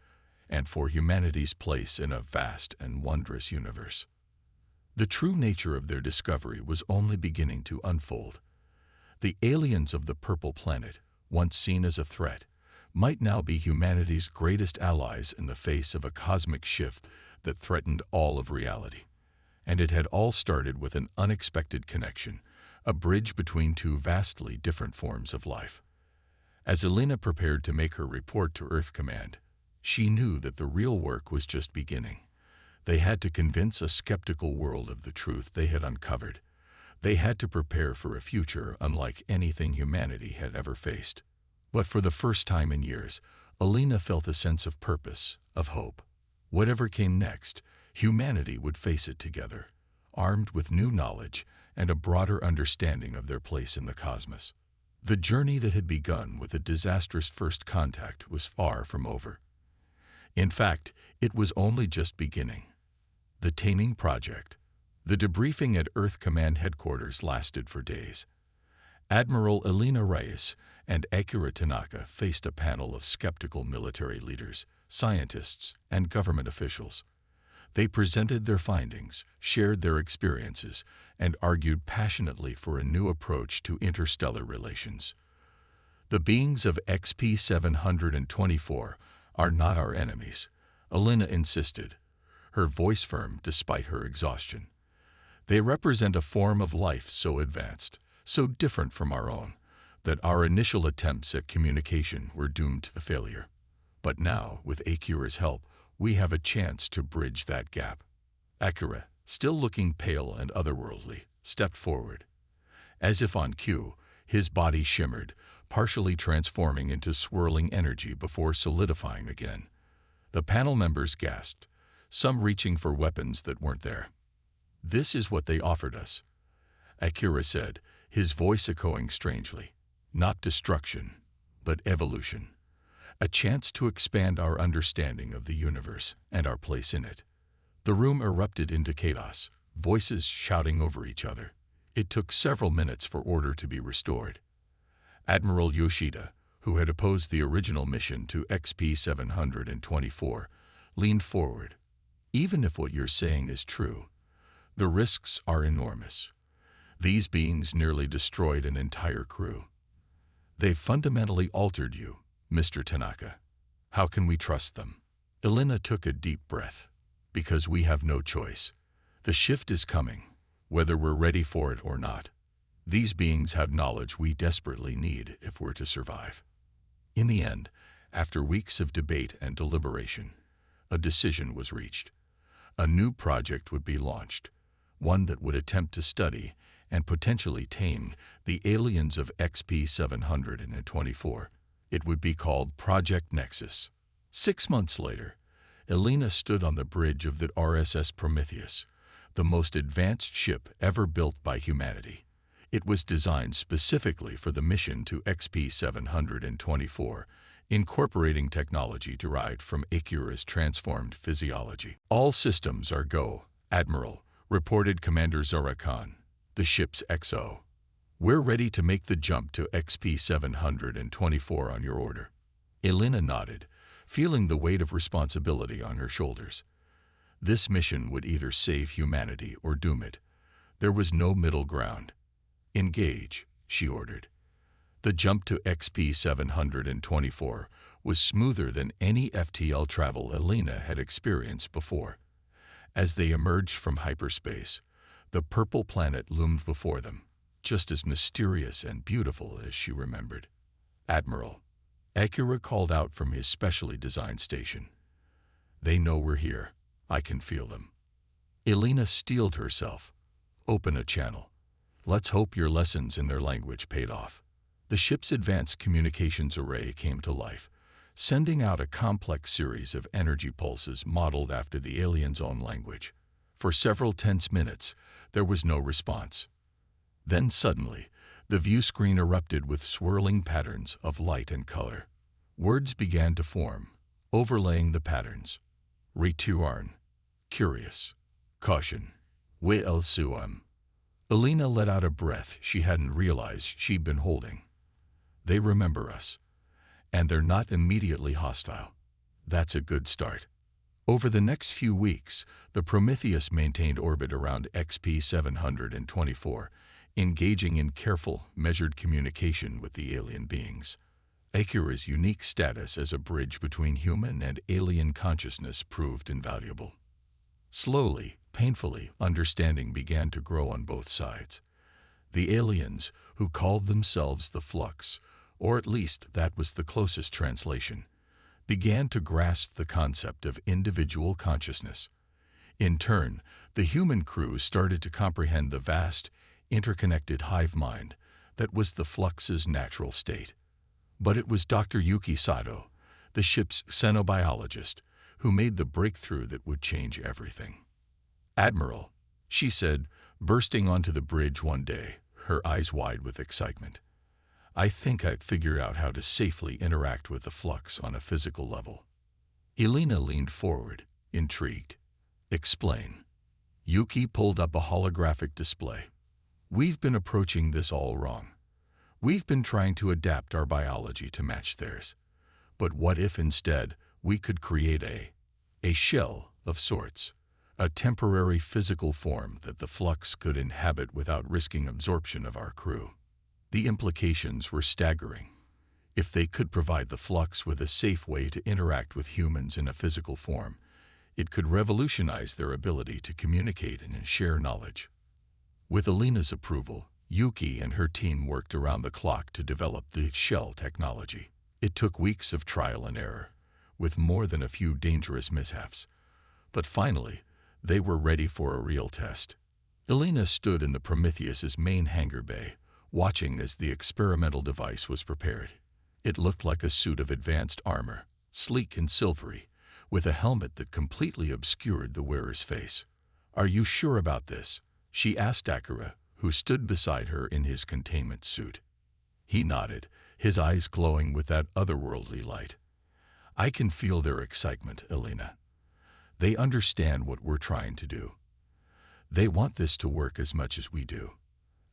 and for humanity's place in a vast and wondrous universe. The true nature of their discovery was only beginning to unfold. The aliens of the Purple Planet, once seen as a threat, might now be humanity's greatest allies in the face of a cosmic shift that threatened all of reality. And it had all started with an unexpected connection, a bridge between two vastly different forms of life. As Alina prepared to make her report to Earth Command, she knew that the real work was just beginning. They had to convince a skeptical world of the truth they had uncovered. They had to prepare for a future unlike anything humanity had ever faced. But for the first time in years, Alina felt a sense of purpose, of hope. Whatever came next, humanity would face it together, armed with new knowledge and a broader understanding of their place in the cosmos. The journey that had begun with a disastrous first contact was far from over. In fact, it was only just beginning. The Taming Project. The debriefing at Earth Command Headquarters lasted for days. Admiral Alina Reyes and Akira Tanaka faced a panel of skeptical military leaders, scientists, and government officials. They presented their findings, shared their experiences, and argued passionately for a new approach to interstellar relations. The beings of XP-724 are not our enemies, Alina insisted, her voice firm despite her exhaustion. They represent a form of life so advanced, so different from our own, that our initial attempts at communication were doomed to failure. But now, with Akira's help, we have a chance to bridge that gap. Akira, still looking pale and otherworldly, stepped forward. As if on cue, his body shimmered, partially transforming into swirling energy before solidifying again. The panel members gasped, some reaching for weapons that weren't there. "This is what they offered us," Akira said, his voice echoing strangely. "Not destruction, but evolution. A chance to expand our understanding of the universe and our place in it." The room erupted into chaos, voices shouting over each other. It took several minutes for order to be restored. Admiral Yoshida, who had opposed the original mission to XP-724, leaned forward. "Even if what you're saying is true, the risks are enormous. These beings nearly destroyed an entire crew. They've fundamentally altered you, Mr. Tanaka. How can we trust them?" Alina took a deep breath. "Because we have no choice. The shift is coming, whether we're ready for it or not. These beings have knowledge we desperately need if we're to survive." In the end, after weeks of debate and deliberation, a decision was reached. A new project would be launched, one that would attempt to study and potentially tame the aliens of XP-724. It would be called Project Nexus. 6 months later, Alina stood on the bridge of the RSS Prometheus, the most advanced ship ever built by humanity. It was designed specifically for the mission to XP-724, incorporating technology derived from Akira's transformed physiology. "All systems are go, Admiral," reported Commander Zora Khan, the ship's XO. "We're ready to make the jump to XP-724 on your order." Alina nodded, feeling the weight of responsibility on her shoulders. This mission would either save humanity or doom it. There was no middle ground. "Engage," she ordered. The jump to XP-724 was smoother than any FTL travel Alina had experienced before. As they emerged from hyperspace, the Purple Planet loomed before them, just as mysterious and beautiful as she remembered. "Admiral," Akira called out from his specially designed station. "They know we're here. I can feel them." Alina steeled herself. "Open a channel. Let's hope your lessons in their language paid off." The ship's advanced communications array came to life, sending out a complex series of energy pulses modeled after the aliens' own language. For several tense minutes, there was no response. Then suddenly, the view screen erupted with swirling patterns of light and color. Words began to form, overlaying the patterns. Return, curious, caution, we el suam. Elena let out a breath she hadn't realized she'd been holding. They remember us, and they're not immediately hostile. That's a good start. Over the next few weeks, the Prometheus maintained orbit around XP 724, engaging in careful, measured communication with the alien beings. Akira's unique status as a bridge between human and alien consciousness proved invaluable. Slowly, painfully, understanding began to grow on both sides. The aliens, who called themselves the Flux, or at least that was the closest translation, began to grasp the concept of individual consciousness. In turn, the human crew started to comprehend the vast, interconnected hive mind that was the Flux's natural state. But it was Dr. Yuki Sato, the ship's xenobiologist, who made the breakthrough that would change everything. "Admiral," she said, bursting onto the bridge one day, her eyes wide with excitement. "I think I've figured out how to safely interact with the Flux on a physical level." Elena leaned forward, intrigued. "Explain." Yuki pulled up a holographic display. "We've been approaching this all wrong. We've been trying to adapt our biology to match theirs. But what if instead we could create a shell of sorts, a temporary physical form that the Flux could inhabit without risking absorption of our crew?" The implications were staggering. If they could provide the Flux with a safe way to interact with humans in a physical form, it could revolutionize their ability to communicate and share knowledge. With Elena's approval, Yuki and her team worked around the clock to develop the shell technology. It took weeks of trial and error, with more than a few dangerous mishaps. But finally, they were ready for a real test. Elena stood in the Prometheus's main hangar bay, watching as the experimental device was prepared. It looked like a suit of advanced armor, sleek and silvery, with a helmet that completely obscured the wearer's face. "Are you sure about this?" she asked Akira, who stood beside her in his containment suit. He nodded, his eyes glowing with that otherworldly light. "I can feel their excitement, Elena. They understand what we're trying to do. They want this to work as much as we do."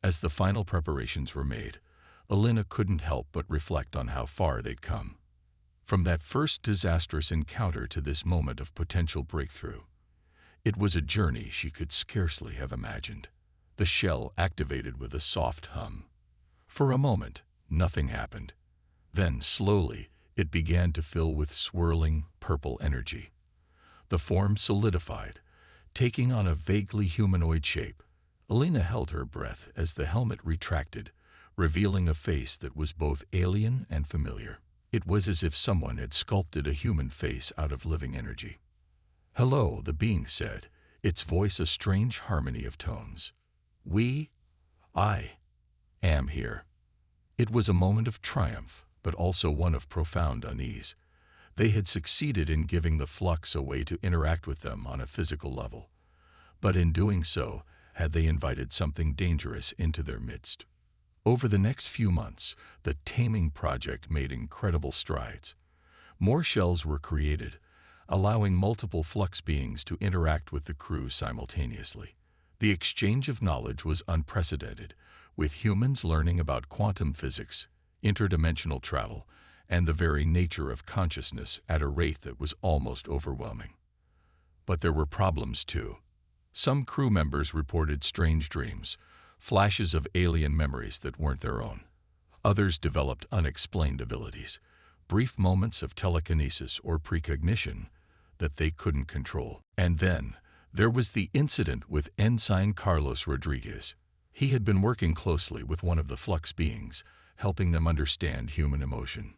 As the final preparations were made, Elena couldn't help but reflect on how far they'd come. From that first disastrous encounter to this moment of potential breakthrough, it was a journey she could scarcely have imagined. The shell activated with a soft hum. For a moment, nothing happened. Then, slowly, it began to fill with swirling, purple energy. The form solidified, taking on a vaguely humanoid shape. Elena held her breath as the helmet retracted, revealing a face that was both alien and familiar. It was as if someone had sculpted a human face out of living energy. "Hello," the being said, its voice a strange harmony of tones. I am here." It was a moment of triumph, but also one of profound unease. They had succeeded in giving the Flux a way to interact with them on a physical level. But in doing so, had they invited something dangerous into their midst? Over the next few months, the taming project made incredible strides. More shells were created, allowing multiple Flux beings to interact with the crew simultaneously. The exchange of knowledge was unprecedented, with humans learning about quantum physics, interdimensional travel, and the very nature of consciousness at a rate that was almost overwhelming. But there were problems too. Some crew members reported strange dreams, flashes of alien memories that weren't their own. Others developed unexplained abilities, brief moments of telekinesis or precognition that they couldn't control. And then, there was the incident with Ensign Carlos Rodriguez. He had been working closely with one of the Flux beings, helping them understand human emotion.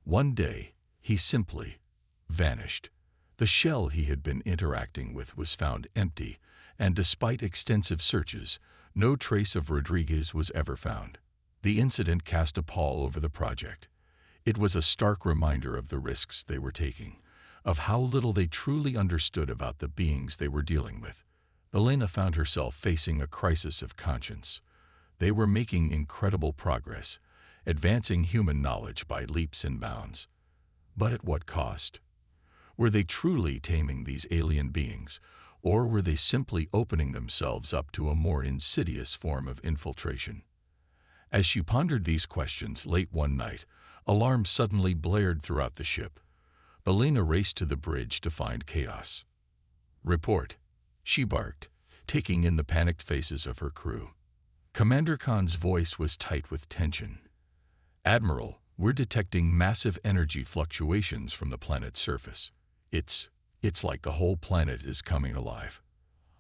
One day, he simply vanished. The shell he had been interacting with was found empty, and despite extensive searches, no trace of Rodriguez was ever found. The incident cast a pall over the project. It was a stark reminder of the risks they were taking, of how little they truly understood about the beings they were dealing with. Elena found herself facing a crisis of conscience. They were making incredible progress, advancing human knowledge by leaps and bounds. But at what cost? Were they truly taming these alien beings, or were they simply opening themselves up to a more insidious form of infiltration? As she pondered these questions late one night, alarms suddenly blared throughout the ship. Elena raced to the bridge to find chaos. "Report," she barked, taking in the panicked faces of her crew. Commander Khan's voice was tight with tension. "Admiral, we're detecting massive energy fluctuations from the planet's surface. It's like the whole planet is coming alive."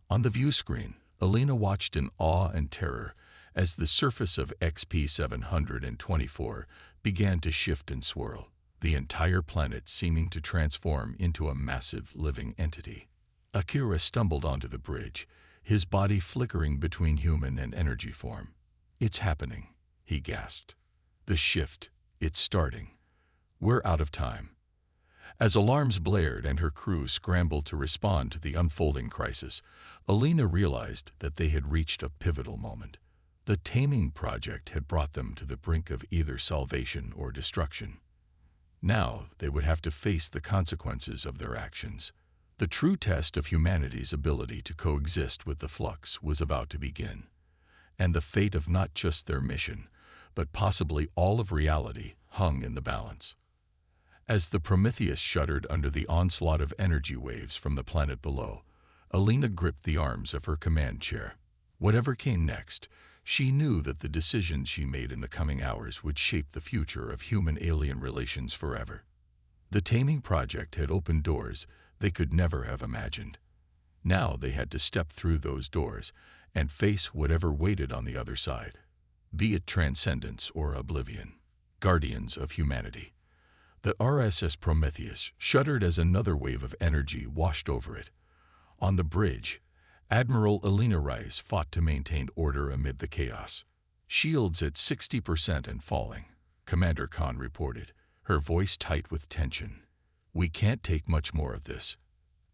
On the view screen, Elena watched in awe and terror as the surface of XP724 began to shift and swirl, the entire planet seeming to transform into a massive living entity. Akira stumbled onto the bridge, his body flickering between human and energy form. "It's happening," he gasped. "The shift, it's starting. We're out of time." As alarms blared and her crew scrambled to respond to the unfolding crisis, Elena realized that they had reached a pivotal moment. The taming project had brought them to the brink of either salvation or destruction. Now they would have to face the consequences of their actions. The true test of humanity's ability to coexist with the flux was about to begin, and the fate of not just their mission, but possibly all of reality, hung in the balance. As the Prometheus shuddered under the onslaught of energy waves from the planet below, Elena gripped the arms of her command chair. Whatever came next, she knew that the decisions she made in the coming hours would shape the future of human-alien relations forever. The taming project had opened doors they could never have imagined. Now they had to step through those doors and face whatever waited on the other side, be it transcendence or oblivion. Guardians of humanity. The RSS Prometheus shuddered as another wave of energy washed over it. On the bridge, Admiral Elena Rice fought to maintain order amid the chaos. "Shields at 60% and falling," Commander Khan reported, her voice tight with tension. "We can't take much more of this,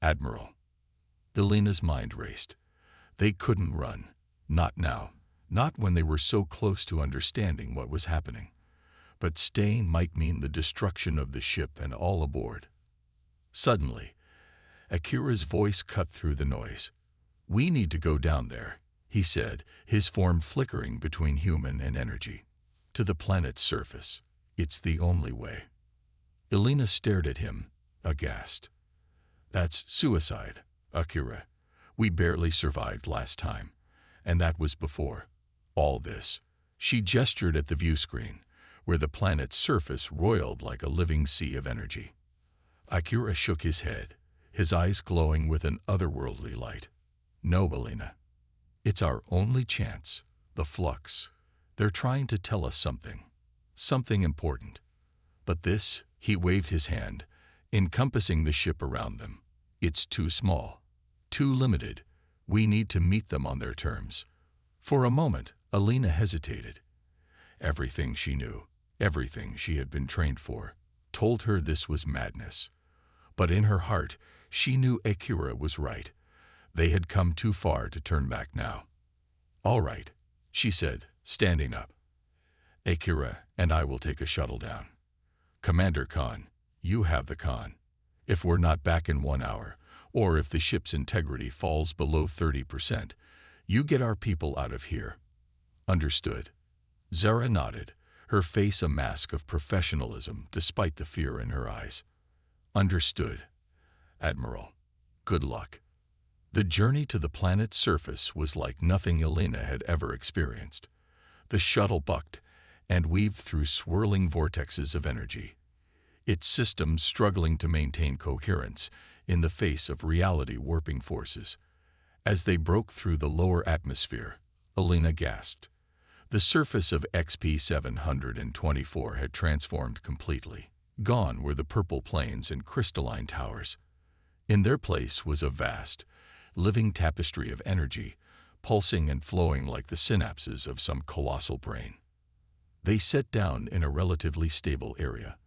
Admiral." Elena's mind raced. They couldn't run. Not now. Not when they were so close to understanding what was happening. But staying might mean the destruction of the ship and all aboard. Suddenly, Akira's voice cut through the noise. "We need to go down there," he said, his form flickering between human and energy. "To the planet's surface. It's the only way." Elena stared at him, aghast. "That's suicide, Akira. We barely survived last time, and that was before all this." She gestured at the view screen, where the planet's surface roiled like a living sea of energy. Akira shook his head, his eyes glowing with an otherworldly light. "No, Elena. It's our only chance. The flux. They're trying to tell us something. Something important. But this," he waved his hand, encompassing the ship around them. "It's too small. Too limited. We need to meet them on their terms." For a moment, Elena hesitated. Everything she knew, everything she had been trained for, told her this was madness. But in her heart, she knew Akira was right. They had come too far to turn back now. "All right," she said, standing up. "Akira and I will take a shuttle down. Commander Khan, you have the Khan. If we're not back in 1 hour, or if the ship's integrity falls below 30%, you get our people out of here." "Understood." Zara nodded, her face a mask of professionalism despite the fear in her eyes. "Understood, Admiral. Good luck." The journey to the planet's surface was like nothing Elena had ever experienced. The shuttle bucked and weaved through swirling vortexes of energy, its systems struggling to maintain coherence in the face of reality-warping forces. As they broke through the lower atmosphere, Elena gasped. The surface of XP724 had transformed completely. Gone were the purple plains and crystalline towers. In their place was a vast, living tapestry of energy, pulsing and flowing like the synapses of some colossal brain. They set down in a relatively stable area,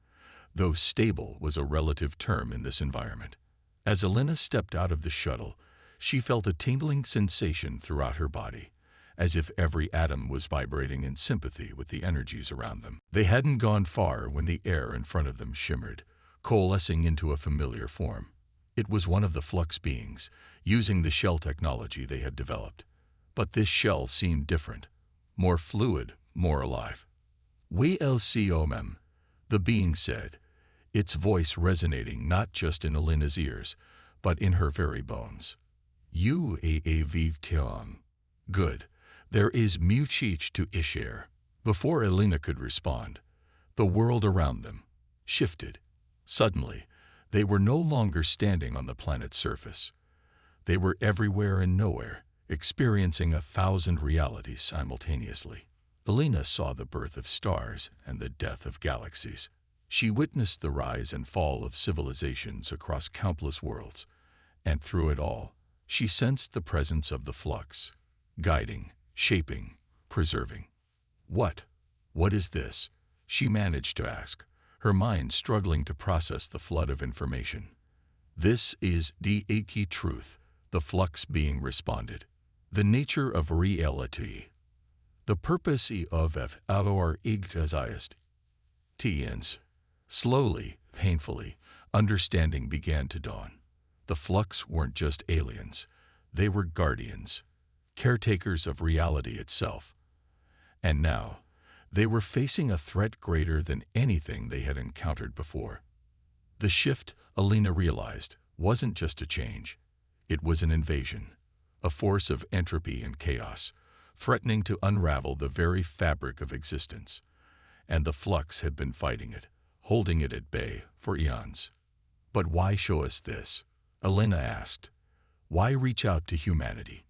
though stable was a relative term in this environment. As Elena stepped out of the shuttle, she felt a tingling sensation throughout her body, as if every atom was vibrating in sympathy with the energies around them. They hadn't gone far when the air in front of them shimmered, coalescing into a familiar form. It was one of the flux beings, using the shell technology they had developed. But this shell seemed different, more fluid, more alive. "Welcome," the being said, its voice resonating not just in Elena's ears, but in her very bones. "You are good. There is much to share." Before Elena could respond, the world around them shifted. Suddenly, they were no longer standing on the planet's surface. They were everywhere and nowhere, experiencing 1,000 realities simultaneously. Elena saw the birth of stars and the death of galaxies. She witnessed the rise and fall of civilizations across countless worlds, and through it all, she sensed the presence of the flux, guiding, shaping, preserving. What is this?" she managed to ask, her mind struggling to process the flood of information. "This is the truth," the flux being responded. "The nature of reality. The purpose of our existence." Slowly, painfully, understanding began to dawn. The flux weren't just aliens. They were guardians, caretakers of reality itself. And now, they were facing a threat greater than anything they had encountered before. The shift, Elena realized, wasn't just a change. It was an invasion, a force of entropy and chaos, threatening to unravel the very fabric of existence. And the flux had been fighting it, holding it at bay for eons. "But why show us this?" Elena asked. "Why reach out to humanity?"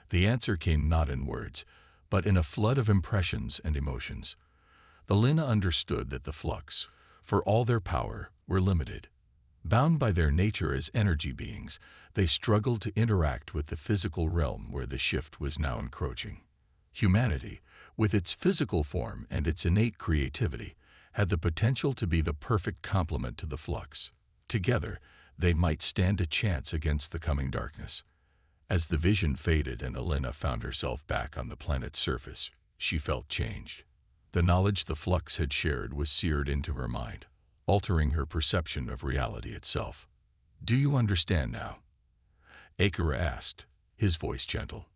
The answer came not in words, but in a flood of impressions and emotions. Elena understood that the flux, for all their power, were limited. Bound by their nature as energy beings, they struggled to interact with the physical realm where the shift was now encroaching. Humanity, with its physical form and its innate creativity, had the potential to be the perfect complement to the flux. Together, they might stand a chance against the coming darkness. As the vision faded and Elena found herself back on the planet's surface, she felt changed. The knowledge the flux had shared was seared into her mind, altering her perception of reality itself. "Do you understand now?" Akira asked, his voice gentle.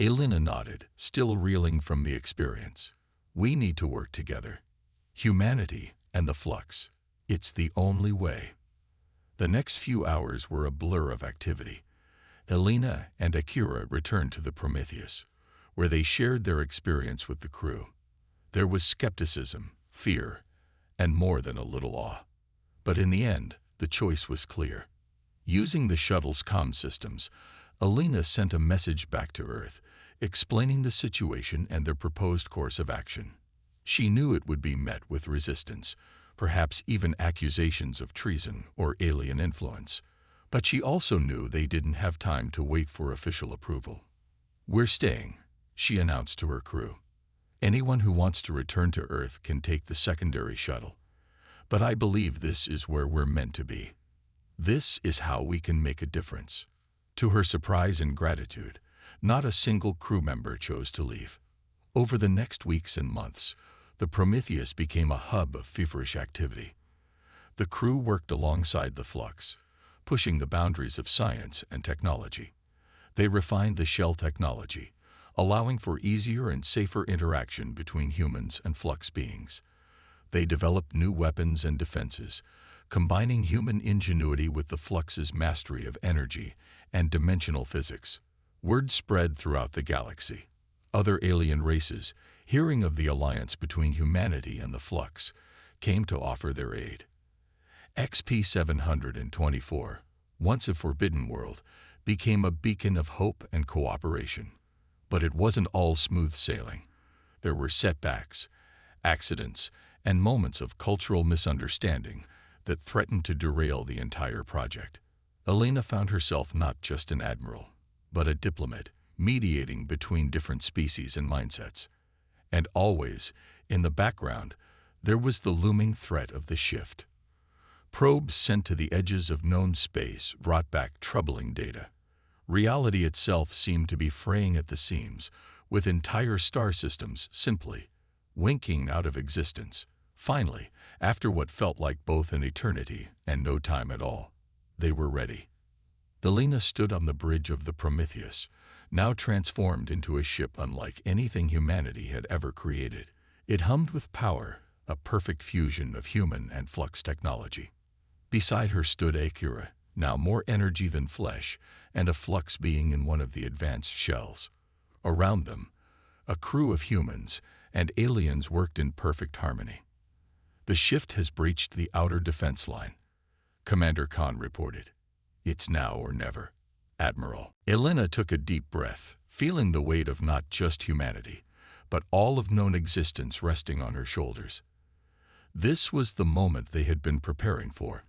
Elena nodded, still reeling from the experience. "We need to work together. Humanity and the flux. It's the only way." The next few hours were a blur of activity. Elena and Akira returned to the Prometheus, where they shared their experience with the crew. There was skepticism, fear, and more than a little awe. But in the end, the choice was clear. Using the shuttle's comm systems, Elena sent a message back to Earth, explaining the situation and their proposed course of action. She knew it would be met with resistance, perhaps even accusations of treason or alien influence. But she also knew they didn't have time to wait for official approval. "We're staying," she announced to her crew. "Anyone who wants to return to Earth can take the secondary shuttle. But I believe this is where we're meant to be. This is how we can make a difference." To her surprise and gratitude, not a single crew member chose to leave. Over the next weeks and months, the Prometheus became a hub of feverish activity. The crew worked alongside the flux, pushing the boundaries of science and technology. They refined the shell technology, allowing for easier and safer interaction between humans and flux beings. They developed new weapons and defenses, combining human ingenuity with the flux's mastery of energy and dimensional physics. Word spread throughout the galaxy. Other alien races, hearing of the alliance between humanity and the flux, came to offer their aid. XP-724, once a forbidden world, became a beacon of hope and cooperation. But it wasn't all smooth sailing. There were setbacks, accidents, and moments of cultural misunderstanding that threatened to derail the entire project. Elena found herself not just an admiral, but a diplomat, mediating between different species and mindsets. And always, In the background, there was the looming threat of the shift. Probes sent to the edges of known space brought back troubling data. Reality itself seemed to be fraying at the seams, with entire star systems simply winking out of existence. Finally, after what felt like both an eternity and no time at all, they were ready. Alina stood on the bridge of the Prometheus, now transformed into a ship unlike anything humanity had ever created. It hummed with power, a perfect fusion of human and flux technology. Beside her stood Akira, now more energy than flesh, and a flux being in one of the advanced shells. Around them, a crew of humans and aliens worked in perfect harmony. "The shift has breached the outer defense line," Commander Khan reported. "It's now or never, Admiral." Elena took a deep breath, feeling the weight of not just humanity, but all of known existence resting on her shoulders. This was the moment they had been preparing for.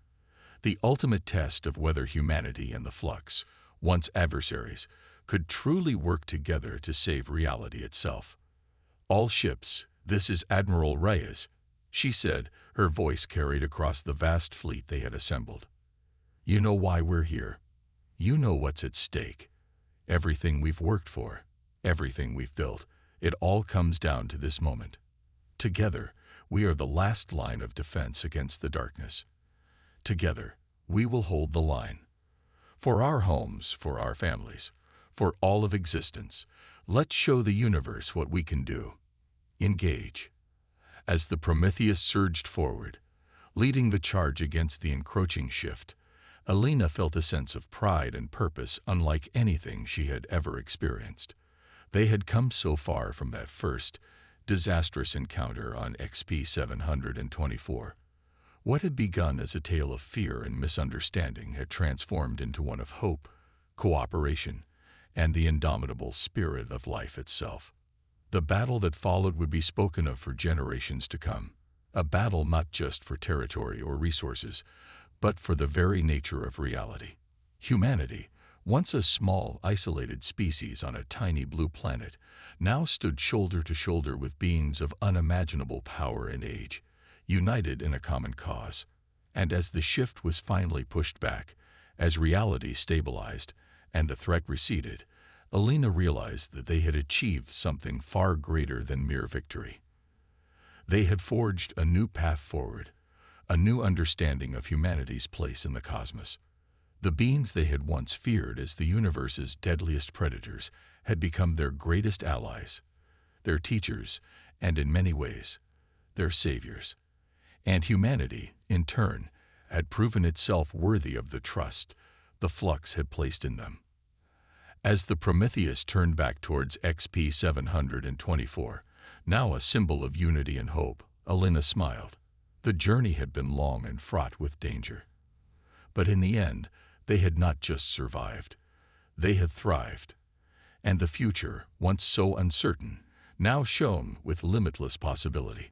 The ultimate test of whether humanity and the Flux, once adversaries, could truly work together to save reality itself. "All ships, this is Admiral Reyes," she said, her voice carried across the vast fleet they had assembled. "You know why we're here. You know what's at stake. Everything we've worked for, everything we've built, it all comes down to this moment. Together, we are the last line of defense against the darkness. Together, we will hold the line. For our homes, for our families, for all of existence, let's show the universe what we can do. Engage." As the Prometheus surged forward, leading the charge against the encroaching shift, Alina felt a sense of pride and purpose unlike anything she had ever experienced. They had come so far from that first, disastrous encounter on XP 724. What had begun as a tale of fear and misunderstanding had transformed into one of hope, cooperation, and the indomitable spirit of life itself. The battle that followed would be spoken of for generations to come, a battle not just for territory or resources, but for the very nature of reality. Humanity, once a small, isolated species on a tiny blue planet, now stood shoulder to shoulder with beings of unimaginable power and age, united in a common cause. And as the shift was finally pushed back, as reality stabilized and the threat receded, Alina realized that they had achieved something far greater than mere victory. They had forged a new path forward, a new understanding of humanity's place in the cosmos. The beings they had once feared as the universe's deadliest predators had become their greatest allies, their teachers, and in many ways, their saviors. And humanity, in turn, had proven itself worthy of the trust the Flux had placed in them. As the Prometheus turned back towards XP 724, now a symbol of unity and hope, Alina smiled. The journey had been long and fraught with danger. But in the end, they had not just survived. They had thrived. And the future, once so uncertain, now shone with limitless possibility.